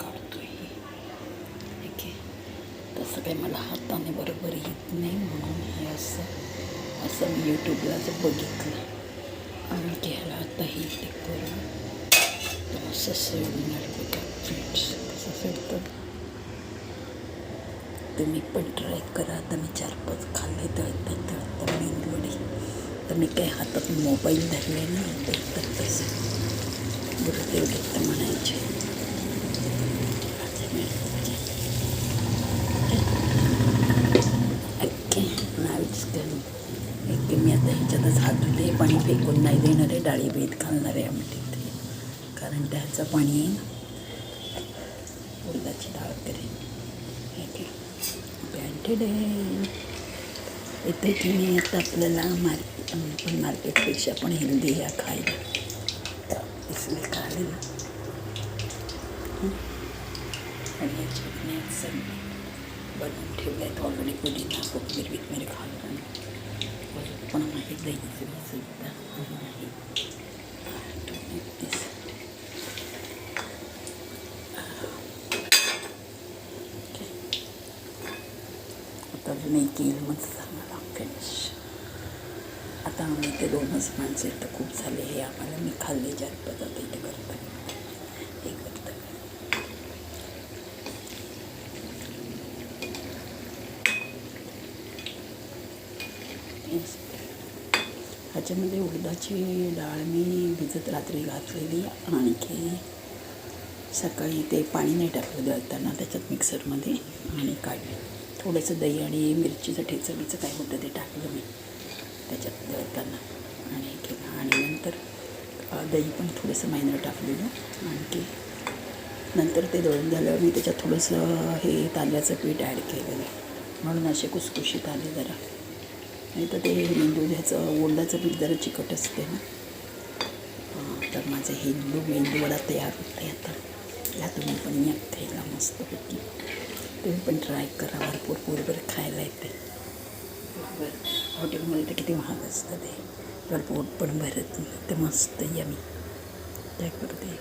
काढतोय. ठीक आहे, तसं काही मला हाताने बरोबर येत नाही म्हणून हे असं मी यूट्यूबलाच बघितलं आणि घ्यायला आता हे ते करून तर असं सोडणार बघा फ्रेंड्स. तसं सोडतं तुम्ही पण ट्राय करा. आता मी 4-5 खाल्ले तळता मेंदवडे. तर मी काही हातात मोबाईल धरले नाही तर तसं बरं तेवढे तर म्हणायचे. ओके नाहीच ओके, मी आता ह्याच्यातच हात धुते. पाणी फेकून नाही देणार आहे, डाळी बीत घालणार आहे आमटीत, कारण त्याचं पाणी उडदाची डाळ वगैरे. ओके ब्रँडेड आहे इथे की नाही. आता आपल्याला पण मार्केटपेक्षा पण हेल्दी ह्या खायला इसलिए खाले ना. आणि या चटण्या सगळ्या बनवून ठेवल्या आहेत ऑलरेडी. पुदिना कोथिंबीर बिथमिरी घालून पण आहे दहीची सुद्धा नाही. आता अजून एक येईल मग सांगायला फिनिश. आता आम्ही ते 2च माणसं आहेत तर खूप झाले. हे आम्हाला मी खाल्ले 4-5 आता इथे करतात हे करतात. ह्याच्यामध्ये उडदाची डाळ मी भिजत रात्री घातलेली. आणखी सकाळी ते पाणी नाही टाकलं दळताना त्याच्यात मिक्सरमध्ये आणि काढलं. थोडंसं दही आणि मिरचीचं ठेचणीचं काय होतं ते टाकलं मी त्याच्यात दळताना आणि केलं. आणि नंतर दही पण थोडंसं मायनर टाकलेलं. आणखी नंतर ते दळून झाल्यावर मी त्याच्यात थोडंसं हे तांदळाचं पीठ ॲड केलेलं म्हणून असे कुसकुशीत आले जरा. नाही तर ते ह्याचं उडदाचं पीठ जरा चिकट असते ना. तर माझं मेंदूवडा तयार होते आता. या तुम्ही पण या खायला मस्तपैकी. तुम्ही पण ट्राय करा. भरपूर पोटभर खायला येते. बरोबर हॉटेलमध्ये तर किती महाग असतं ते. पोट पण भरत नाही. ते मस्त यमी. काय करते.